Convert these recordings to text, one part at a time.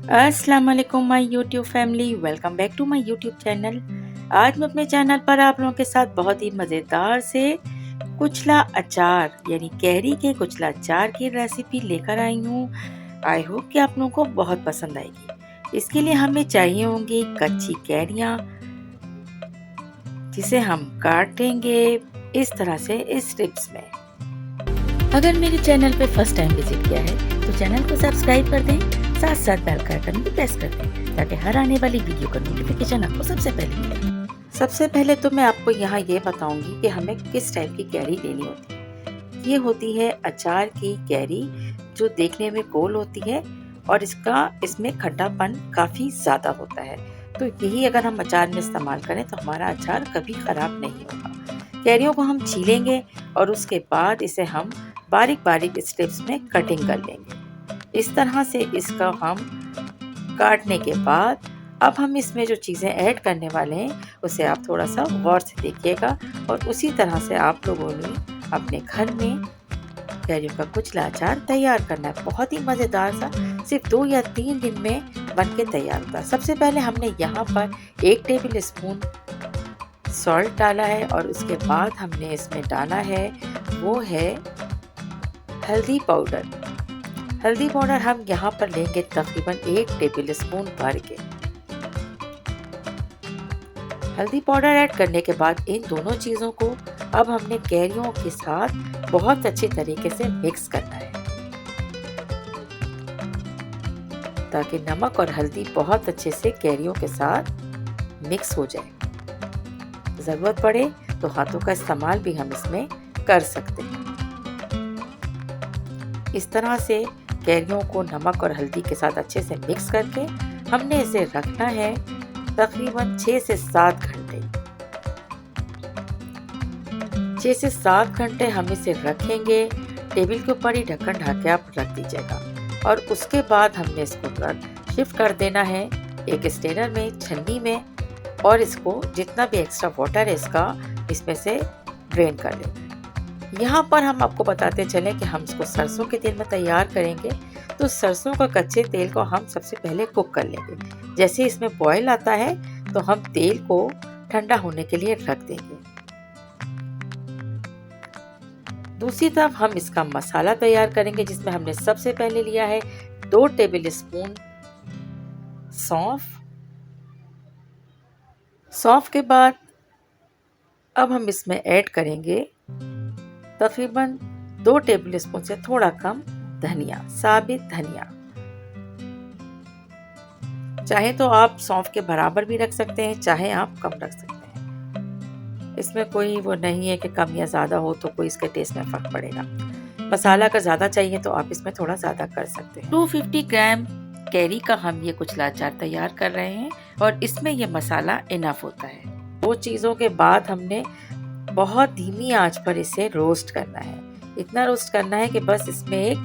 अस्सलाम वालेकुम my YouTube family, welcome back to my YouTube channel. आज मैं अपने चैनल पर आप लोगों के साथ बहुत ही मज़ेदार से कुचला अचार यानी कैरी के कुचला अचार की रेसिपी लेकर आई हूँ। आई होप कि आप लोगों को बहुत पसंद आएगी। इसके लिए हमें चाहिए होंगी कच्ची कैरियाँ, जिसे हम काटेंगे इस तरह से इस स्ट्रिप्स में। अगर मेरे चैनल पे फर्स्ट टाइम विजिट किया है तो चैनल को सब्सक्राइब कर दें, साथ साथ बेल का आइकन भी प्रेस कर दें ताकि हर आने वाली वीडियो का नोटिफिकेशन आपको सबसे पहले मिले। सबसे पहले तो मैं आपको यहाँ ये बताऊंगी कि हमें किस टाइप की कैरी लेनी होती है। ये होती है अचार की कैरी, जो देखने में गोल होती है और इसमें खट्टापन काफ़ी ज़्यादा होता है। तो यही अगर हम अचार में इस्तेमाल करें तो हमारा अचार कभी ख़राब नहीं होगा। कैरियों को हम छीलेंगे और उसके बाद इसे हम बारीक बारीक स्ट्रिप्स में कटिंग कर लेंगे। इस तरह से इसका हम काटने के बाद अब हम इसमें जो चीज़ें ऐड करने वाले हैं उसे आप थोड़ा सा गौर से देखिएगा और उसी तरह से आप लोगों ने अपने घर में कैरियों का कुचला अचार तैयार करना है। बहुत ही मज़ेदार सा, सिर्फ 2 या 3 दिन में बन के तैयार होता है। सबसे पहले हमने यहाँ पर 1 टेबल स्पून सॉल्ट डाला है और उसके बाद हमने इसमें डाला है वो है हल्दी पाउडर। हल्दी पाउडर हम यहाँ पर लेंगे तकरीबन 1 टेबल स्पून भर के। हल्दी पाउडर ऐड करने के बाद इन दोनों चीज़ों को अब हमने कैरियों के साथ बहुत अच्छे तरीके से मिक्स करना है ताकि नमक और हल्दी बहुत अच्छे से कैरियों के साथ मिक्स हो जाए। ज़रूरत पड़े तो हाथों का इस्तेमाल भी हम इसमें कर सकते हैं। इस तरह से कैरियों को नमक और हल्दी के साथ अच्छे से मिक्स करके हमने इसे रखना है तकरीबन 6 से 7 घंटे। 6 से 7 घंटे हम इसे रखेंगे। टेबल के ऊपर ही ढक्कन ढक के आप रख दीजिएगा और उसके बाद हमने इसको शिफ्ट कर देना है एक स्ट्रेनर में, छन्नी में, और इसको जितना भी एक्स्ट्रा वाटर है इसमें से ड्रेन कर लेना है। यहाँ पर हम आपको बताते चलें कि हम इसको सरसों के तेल में तैयार करेंगे। तो सरसों का कच्चे तेल को हम सबसे पहले कुक कर लेंगे। जैसे इसमें बॉयल आता है तो हम तेल को ठंडा होने के लिए रख देंगे। दूसरी तरफ हम इसका मसाला तैयार करेंगे, जिसमें हमने सबसे पहले लिया है 2 टेबल स्पून सौंफ के बाद अब हम इसमें ऐड करेंगे तकरीबन 2 टेबल स्पून से थोड़ा कम धनिया, साबित धनिया। चाहे तो आप सौंफ के बराबर भी रख सकते हैं, चाहे आप कम रख सकते हैं। इसमें कोई वो नहीं है कि कम या ज़्यादा हो तो कोई इसके टेस्ट में फ़र्क पड़ेगा। मसाला अगर ज़्यादा चाहिए तो आप इसमें थोड़ा ज़्यादा कर सकते हैं। 250 ग्राम कैरी का हम ये कुचला अचार तैयार कर रहे हैं और इसमें ये मसाला इनफ होता है। 2 चीज़ों के बाद हमने बहुत धीमी आंच पर इसे रोस्ट करना है। इतना रोस्ट करना है कि बस इसमें एक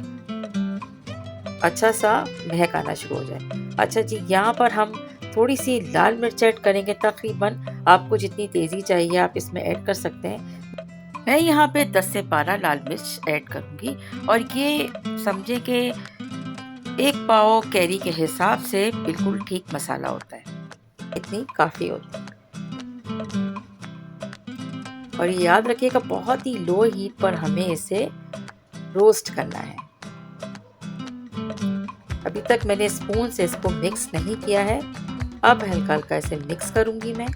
अच्छा सा महक आना शुरू हो जाए। अच्छा जी, यहाँ पर हम थोड़ी सी लाल मिर्च ऐड करेंगे। तकरीबन आपको जितनी तेज़ी चाहिए आप इसमें ऐड कर सकते हैं। मैं यहाँ पे 10 से 12 लाल मिर्च ऐड करूँगी और ये समझे कि 1 पाव कैरी के हिसाब से बिल्कुल ठीक मसाला होता है, इतनी काफ़ी होती है। और ये याद रखिएगा बहुत ही लो हीट पर हमें इसे रोस्ट करना है। अभी तक मैंने स्पून से इसको मिक्स नहीं किया है। अब हल्का हल्का इसे मिक्स करूंगी मैं।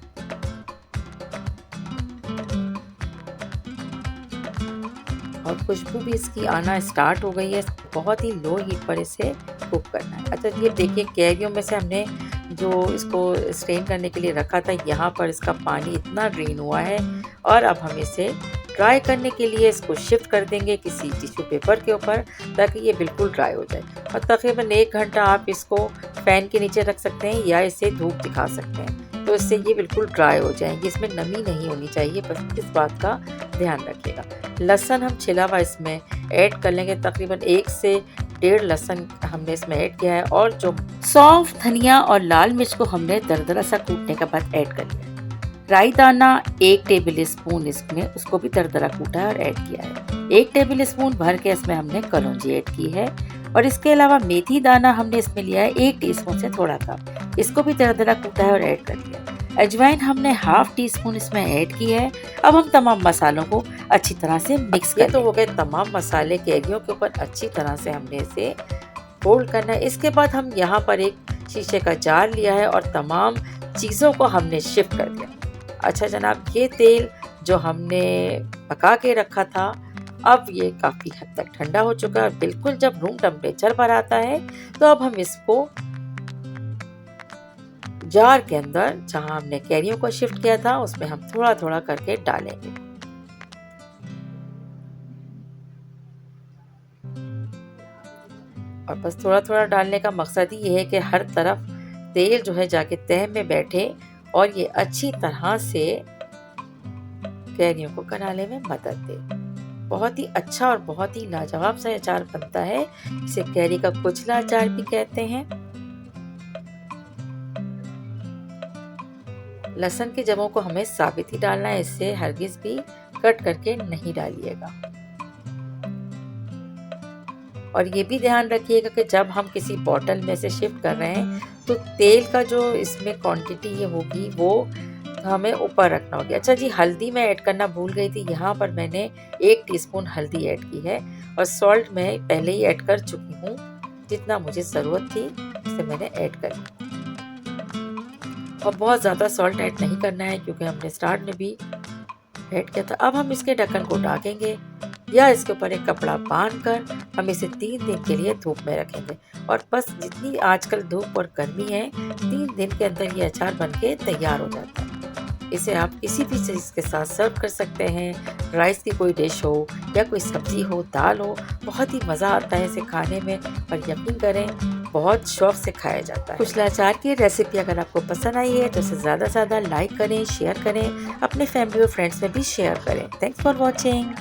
और खुशबू भी इसकी आना स्टार्ट हो गई है। बहुत ही लो हीट पर इसे कुक करना है। अच्छा ये देखिए, कैरियों में से हमने जो इसको स्ट्रेन करने के लिए रखा था, यहाँ पर इसका पानी इतना ड्रेन हुआ है। और अब हम इसे ड्राई करने के लिए इसको शिफ्ट कर देंगे किसी टिश्यू पेपर के ऊपर, ताकि ये बिल्कुल ड्राई हो जाए। और तकरीबन 1 घंटा आप इसको फैन के नीचे रख सकते हैं या इसे धूप दिखा सकते हैं, तो इससे ये बिल्कुल ड्राई हो जाएंगे। इसमें नमी नहीं होनी चाहिए, बस इस बात का ध्यान रखिएगा। लहसुन हम छिला हुआ इसमें ऐड कर लेंगे। तकरीबन 1 से 1.5 लहसुन हमने इसमें ऐड किया है और जो सौंफ, धनिया और लाल मिर्च को हमने दरदरा सा कूटने के बाद ऐड कर लिया। राई दाना 1 टेबल स्पून इसमें उसको भी दरदरा कूटा और ऐड किया है। 1 टेबल स्पून भर के इसमें हमने कलौंजी ऐड की है और इसके अलावा मेथी दाना हमने इसमें लिया है 1 टीस्पून से थोड़ा कम। इसको भी दरदरा कूटा है और ऐड कर दिया। अजवाइन हमने हाफ टी स्पून इसमें ऐड की है। अब हम तमाम मसालों को अच्छी तरह से मिक्स कर तो हो गए तमाम मसाले कैरियों के ऊपर अच्छी तरह से हमने इसे फोल्ड करना है। इसके बाद हम यहाँ पर एक शीशे का जार लिया है और तमाम चीज़ों को हमने शिफ्ट कर दिया। अच्छा जनाब, ये तेल जो हमने पका के रखा था अब ये काफ़ी हद तक ठंडा हो चुका है। बिल्कुल जब रूम टेम्परेचर पर आता है तो अब हम इसको जार के अंदर जहां हमने कैरियों को शिफ्ट किया था उसमें हम थोड़ा थोड़ा करके डालेंगे। और बस थोड़ा थोड़ा डालने का मकसद ही ये है कि हर तरफ तेल जो है जाके तह में बैठे और ये अच्छी तरह से कैरियों को गलाने में मदद दे। बहुत ही अच्छा और बहुत ही लाजवाब सा अचार बनता है। इसे कैरी का कुचला अचार भी कहते हैं। लहसुन की जबों को हमें साबित ही डालना है, इससे हरगिज भी कट करके नहीं डालिएगा। और ये भी ध्यान रखिएगा कि जब हम किसी बॉटल में से शिफ्ट कर रहे हैं तो तेल का जो इसमें क्वांटिटी ये होगी वो हमें ऊपर रखना होगी। अच्छा जी, हल्दी मैं ऐड करना भूल गई थी। यहाँ पर मैंने 1 टीस्पून हल्दी ऐड की है और सॉल्ट मैं पहले ही ऐड कर चुकी हूँ। जितना मुझे ज़रूरत थी उसे मैंने ऐड कर लिया। और बहुत ज़्यादा सॉल्ट ऐड नहीं करना है क्योंकि हमने स्टार्ट में भी ऐड किया था। अब हम इसके ढक्कन को ढकेंगे या इसके ऊपर एक कपड़ा बांधकर हम इसे 3 दिन के लिए धूप में रखेंगे। और बस जितनी आजकल धूप और गर्मी है 3 दिन के अंदर ये अचार बनके तैयार हो जाता है। इसे आप किसी भी चीज़ के साथ सर्व कर सकते हैं। राइस की कोई डिश हो या कोई सब्जी हो, दाल हो, बहुत ही मज़ा आता है इसे खाने में। और यकीन करें बहुत शौक से खाया जाता है। कुचला अचार की रेसिपी अगर आपको पसंद आई है तो इसे ज़्यादा से ज़्यादा लाइक करें, शेयर करें, अपने फैमिली और फ्रेंड्स में भी शेयर करें। Thanks for watching.